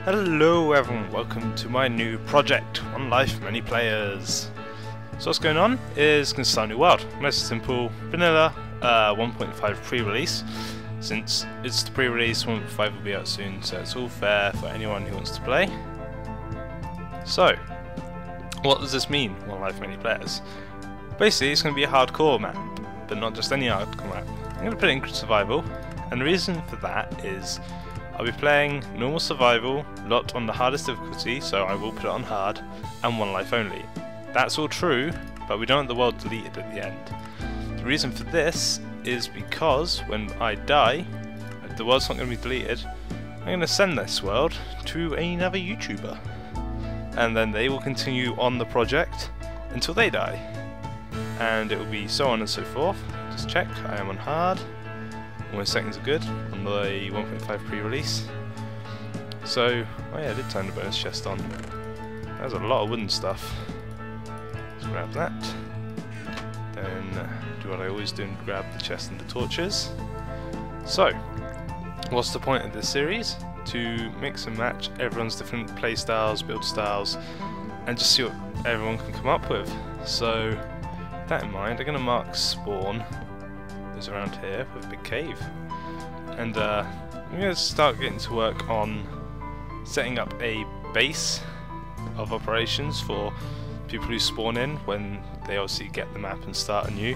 Hello everyone, welcome to my new project, One Life Many Players. So what's going on is going to start a new world. Nice and simple, vanilla, 1.5 pre-release. Since it's the pre-release, 1.5 will be out soon, so it's all fair for anyone who wants to play. So, what does this mean, One Life Many Players? Basically it's going to be a hardcore map, but not just any hardcore map. I'm going to put it in survival, and the reason for that is I'll be playing normal survival, lot on the hardest difficulty, so I will put it on hard, and one life only. That's all true, but we don't want the world deleted at the end. The reason for this is because when I die, the world's not going to be deleted, I'm going to send this world to another YouTuber. And then they will continue on the project until they die. And it will be so on and so forth. Just check, I am on hard. All my settings are good on the 1.5 pre-release. So, oh yeah, I did turn the bonus chest on. There's a lot of wooden stuff. Let's grab that. Then do what I always do and grab the chest and the torches. So, what's the point of this series? To mix and match everyone's different play styles, build styles, and just see what everyone can come up with. So, with that in mind, I'm going to mark spawn is around here with a big cave, and I'm going to start getting to work on setting up a base of operations for people who spawn in when they obviously get the map and start anew.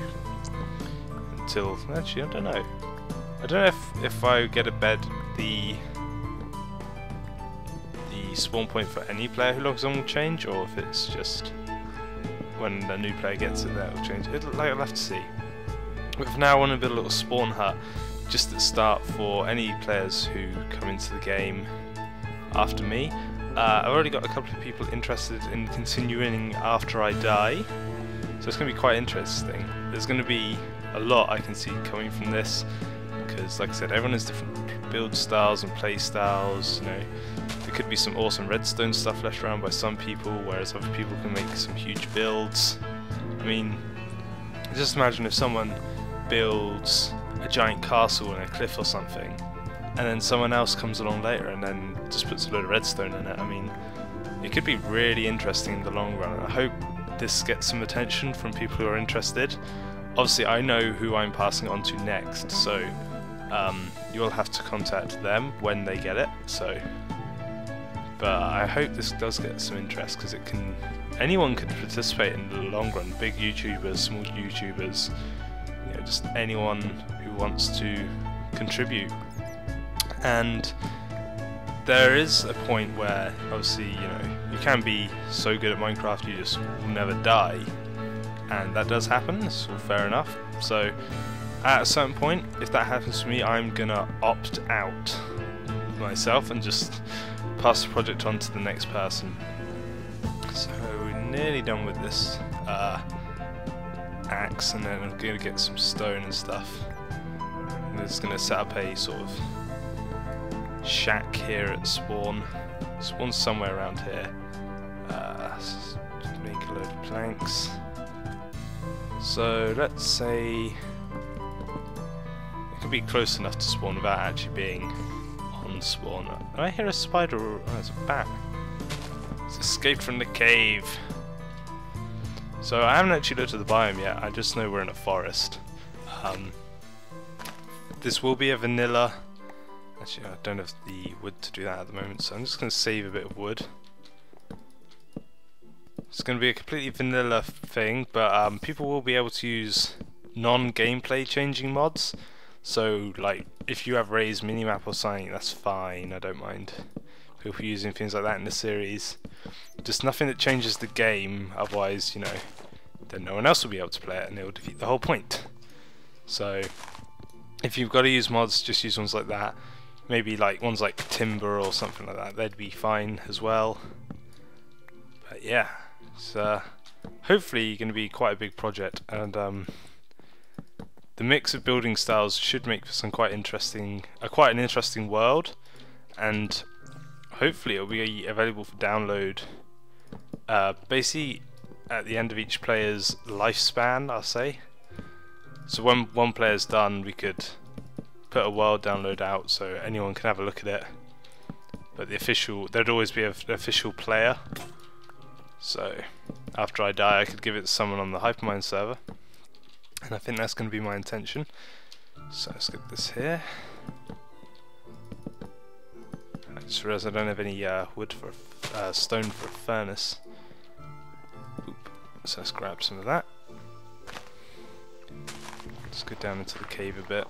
Until, actually, I don't know if I get a bed the spawn point for any player who logs on will change, or if it's just when the new player gets it that will change. I'll have to see. But for now I want to build a little spawn hut just at the start for any players who come into the game after me. I've already got a couple of people interested in continuing after I die, so it's going to be quite interesting. There's going to be a lot I can see coming from this, because like I said, everyone has different build styles and play styles. You know, there could be some awesome redstone stuff left around by some people, whereas other people can make some huge builds. I mean, just imagine if someone builds a giant castle in a cliff or something, and then someone else comes along later and then just puts a load of redstone in it. I mean, it could be really interesting in the long run, and I hope this gets some attention from people who are interested. Obviously I know who I'm passing it on to next, so you'll have to contact them when they get it. So, but I hope this does get some interest, because it can, anyone could participate in the long run. Big YouTubers, small YouTubers, you know, just anyone who wants to contribute. And there is a point where obviously, you know, you can be so good at Minecraft you just will never die, and that does happen. It's all fair enough. So at a certain point, if that happens to me, I'm gonna opt out myself and just pass the project on to the next person. So we're nearly done with this axe, and then I'm going to get some stone and stuff. I'm just going to set up a sort of shack here at spawn. Spawn's somewhere around here. Just make a load of planks. So let's say it could be close enough to spawn without actually being on spawn. I hear a spider. Oh, it's a bat. It's escaped from the cave. So I haven't actually looked at the biome yet, I just know we're in a forest. This will be a vanilla. Actually, I don't have the wood to do that at the moment, so I'm just going to save a bit of wood. It's going to be a completely vanilla thing, but people will be able to use non-gameplay changing mods. So, like, if you have Ray's minimap or something, that's fine, I don't mind people using things like that in the series. Just nothing that changes the game, otherwise, you know, then no one else will be able to play it and it will defeat the whole point. So, if you've got to use mods, just use ones like that. Maybe like ones like Timber or something like that, they'd be fine as well. But yeah, it's hopefully going to be quite a big project, and the mix of building styles should make for some quite an interesting world, and hopefully it'll be available for download basically at the end of each player's lifespan, I'll say. So when one player's done, we could put a world download out so anyone can have a look at it. but there'd always be an official player. So after I die, I could give it to someone on the Hypermind server, and I think that's going to be my intention. So let's get this here. I just realised I don't have any wood for stone for a furnace. Oop. So let's grab some of that. Let's go down into the cave a bit,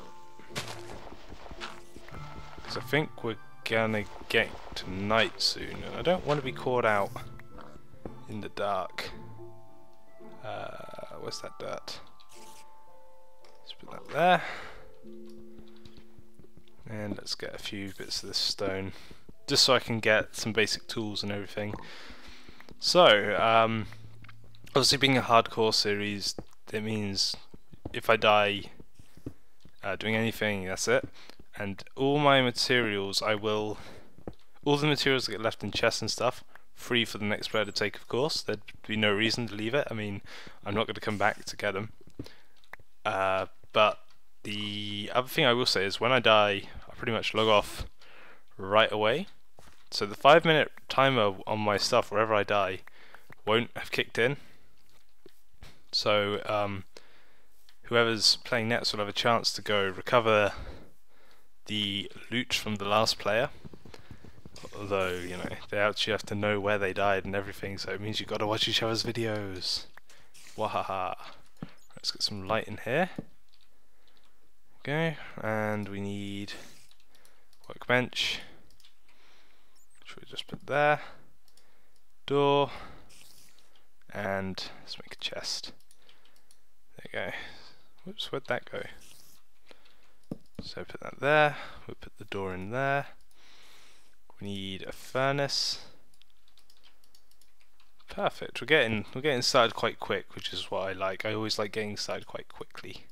because I think we're gonna get to night soon, and I don't want to be caught out in the dark. Where's that dirt? Let's put that there. And let's get a few bits of this stone, just so I can get some basic tools and everything. So, obviously being a hardcore series, it means if I die doing anything, that's it. And all my materials, all the materials that get left in chests and stuff, free for the next player to take, of course. There'd be no reason to leave it. I mean, I'm not going to come back to get them. But the other thing I will say is when I die, I pretty much log off right away. So the 5-minute timer on my stuff wherever I die won't have kicked in. So whoever's playing next will have a chance to go recover the loot from the last player. Although, you know, they actually have to know where they died and everything, so it means you've got to watch each other's videos. Wahaha. Let's get some light in here. Okay, and we need workbench, which we just put there. Door, and let's make a chest. There you go. Whoops, where'd that go? So put that there, we'll put the door in there. We need a furnace. Perfect. We're getting started quite quick, which is what I like. I always like getting started quite quickly.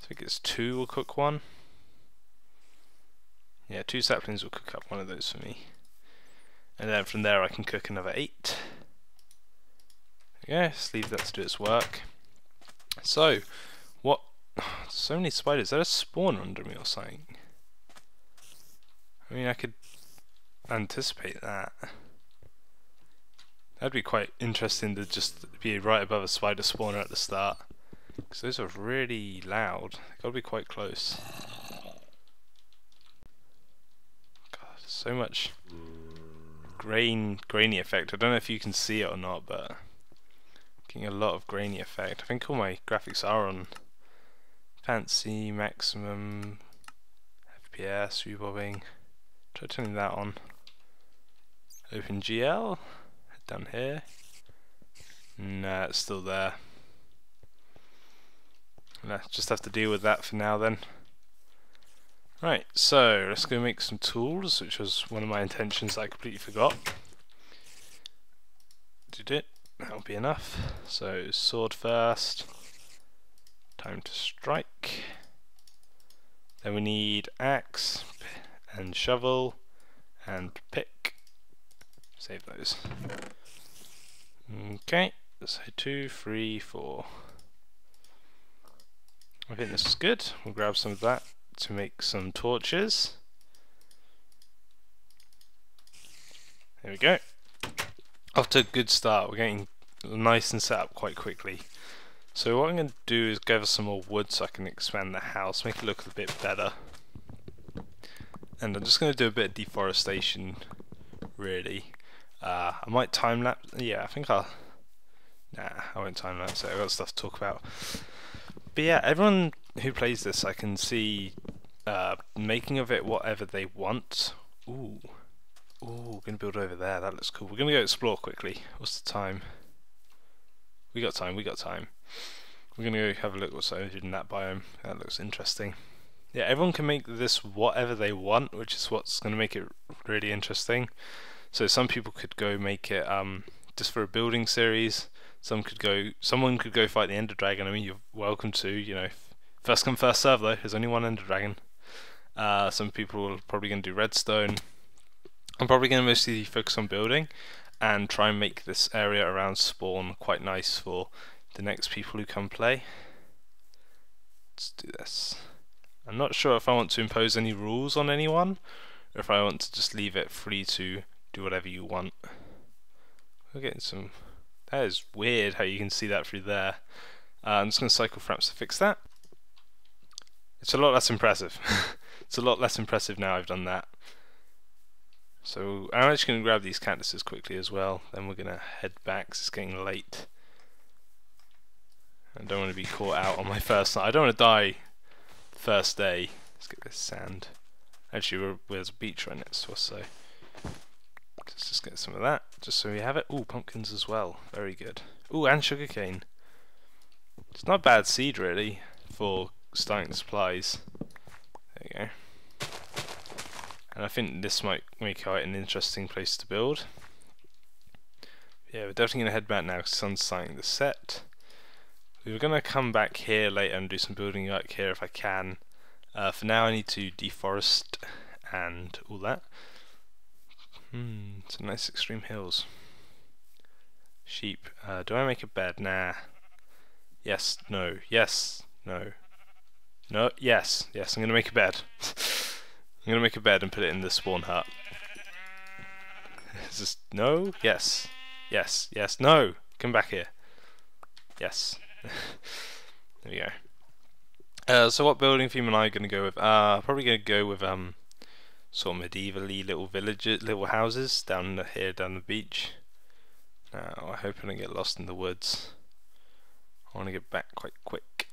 I think it's 2 will cook one. Yeah, 2 saplings will cook up one of those for me. And then from there I can cook another 8. Okay, just leave that to do its work. So, what? So many spiders. Is there a spawner under me or something? I mean, I could anticipate that. That'd be quite interesting to just be right above a spider spawner at the start, because those are really loud. They've got to be quite close. God, so much grainy effect. I don't know if you can see it or not, but getting a lot of grainy effect. I think all my graphics are on fancy, maximum, FPS, rebobbing. Try turning that on. OpenGL, down here. Nah, it's still there. Just have to deal with that for now then. Right, so let's go make some tools, which was one of my intentions that I completely forgot. Did it? That'll be enough. So sword first. Time to strike. Then we need axe and shovel and pick. Save those. Okay, so 2, 3, 4. I think this is good. We'll grab some of that to make some torches. There we go. Off to a good start. We're getting nice and set up quite quickly. So what I'm going to do is gather some more wood so I can expand the house, make it look a bit better. And I'm just going to do a bit of deforestation, really. I might time lapse. Yeah, I think I'll. Nah, I won't time lapse it. I've got stuff to talk about. But yeah, everyone who plays this, I can see making of it whatever they want. Ooh, we're gonna build over there. That looks cool. We're gonna go explore quickly. What's the time? We got time. We're gonna go have a look what's over in that biome. That looks interesting. Yeah, everyone can make this whatever they want, which is what's gonna make it really interesting. So some people could go make it just for a building series. Someone could go fight the Ender Dragon. I mean, you're welcome to. You know, first come first serve though. There's only one Ender Dragon. Some people are probably going to do redstone. I'm probably going to mostly focus on building and try and make this area around spawn quite nice for the next people who come play. Let's do this. I'm not sure if I want to impose any rules on anyone, or if I want to just leave it free to do whatever you want. We're getting some... That is weird how you can see that through there. I'm just going to cycle fraps to fix that. It's a lot less impressive. It's a lot less impressive now I've done that. So I'm actually going to grab these cactuses quickly as well, then we're going to head back because it's getting late. I don't want to be caught out on my first night. I don't want to die the first day. Let's get this sand. Actually, there's a beach right next to us, so let's just get some of that, just so we have it. Ooh, pumpkins as well. Very good. Ooh, and sugarcane. It's not a bad seed, really, for starting the supplies. There you go. And I think this might make quite an interesting place to build. Yeah, we're definitely going to head back now because the sun's starting to set. We were going to come back here later and do some building work here if I can. For now I need to deforest and all that. Some nice extreme hills. Sheep. Do I make a bed? Nah. Yes, no, yes, no. No, yes, yes, I'm going to make a bed. I'm going to make a bed and put it in the spawn hut. Is this... No? Yes. Yes, yes, no! Come back here. Yes. There we go. So what building theme am I going to go with? Probably going to go with sort of medieval-y little villages, little houses down here, down the beach. Now, I hope I don't get lost in the woods. I want to get back quite quick.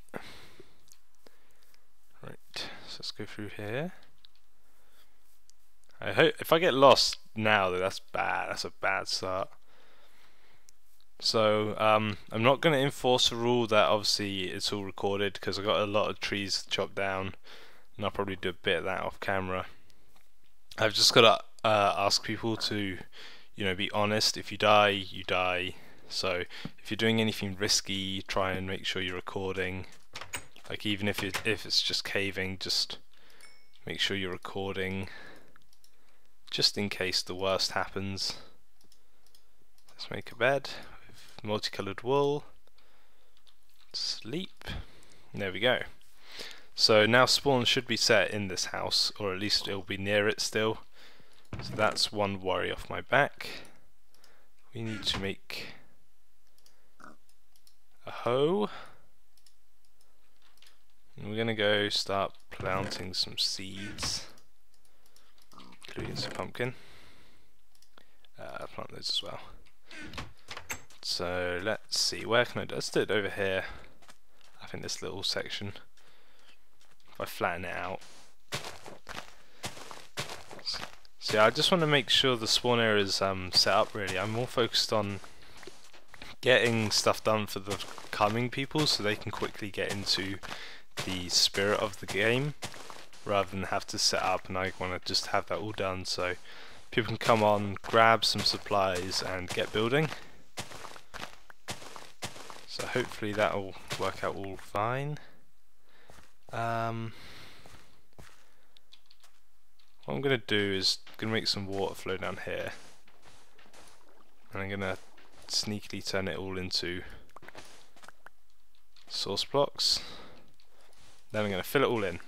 Right, so let's go through here. I hope if I get lost now, that's bad. That's a bad start. So I'm not going to enforce a rule that obviously it's all recorded because I've got a lot of trees chopped down, and I'll probably do a bit of that off camera. I've just got to ask people to, you know, be honest. If you die, you die. So if you're doing anything risky, try and make sure you're recording. Like even if it's just caving, just make sure you're recording, just in case the worst happens. Let's make a bed with multicolored wool. Sleep. There we go. So now spawn should be set in this house, or at least it'll be near it still. So that's one worry off my back. We need to make a hoe. And we're gonna go start planting some seeds, including some pumpkin. Plant those as well. So let's see, where can I do? Let's do it over here. I think this little section. If I flatten it out. So yeah, I just want to make sure the spawn area is set up really. I'm more focused on getting stuff done for the coming people so they can quickly get into the spirit of the game rather than have to set up, and I want to just have that all done so people can come on, grab some supplies and get building. So hopefully that'll work out all fine. What I'm going to do is going to make some water flow down here, and I'm going to sneakily turn it all into source blocks. Then I'm going to fill it all in.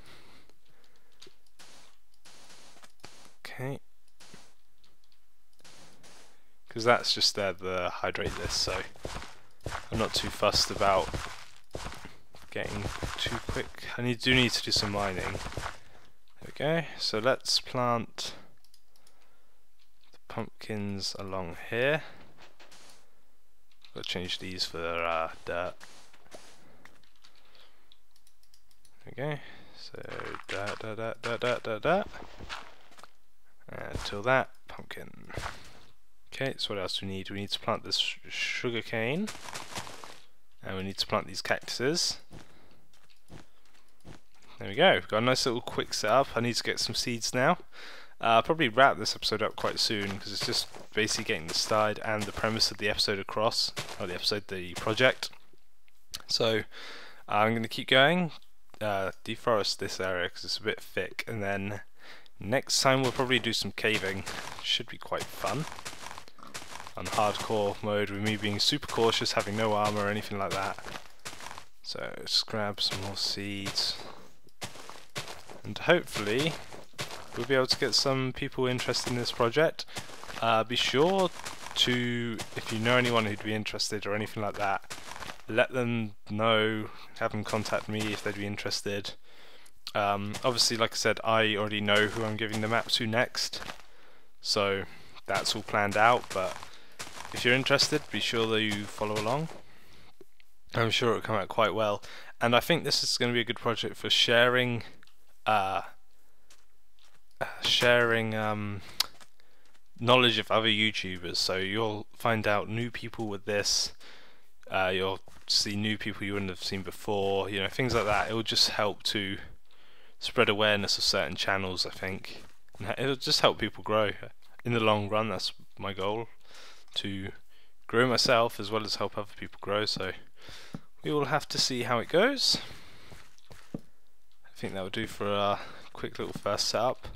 Okay. Because that's just there to hydrate this, so I'm not too fussed about getting too quick. I do need to do some mining. There we go. So let's plant the pumpkins along here. Got to change these for dirt. There we go. So dirt. Until that pumpkin. Okay, so what else do we need? We need to plant this sugar cane, and we need to plant these cactuses. There we go, we've got a nice little quick setup. I need to get some seeds now. I'll probably wrap this episode up quite soon because it's just basically getting the start and the premise of the episode across, or the project. So I'm going to keep going, deforest this area because it's a bit thick, and then next time we'll probably do some caving. Should be quite fun. On hardcore mode with me being super cautious, having no armor or anything like that. So just grab some more seeds, and hopefully we'll be able to get some people interested in this project. Be sure to, if you know anyone who'd be interested or anything like that, let them know, have them contact me if they'd be interested. Obviously, like I said, I already know who I'm giving the map to next, so that's all planned out, but if you're interested, be sure that you follow along. I'm sure it'll come out quite well, and I think this is going to be a good project for sharing knowledge of other YouTubers. So you'll find out new people with this, you'll see new people you wouldn't have seen before, you know, things like that. It will just help to spread awareness of certain channels, I think, and it'll just help people grow in the long run. That's my goal, to grow myself as well as help other people grow. So we will have to see how it goes. I think that will do for a quick little first setup.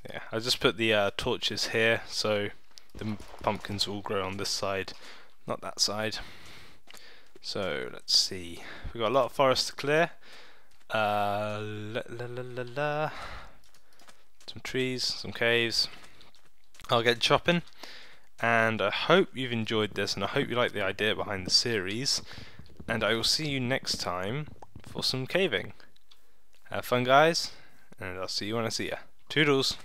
Yeah, I just put the torches here so the pumpkins will grow on this side, not that side. So let's see, we've got a lot of forest to clear. Some trees, some caves. I'll get chopping, and I hope you've enjoyed this, and I hope you like the idea behind the series, and I will see you next time for some caving. Have fun, guys, and I'll see you when I see ya. Toodles!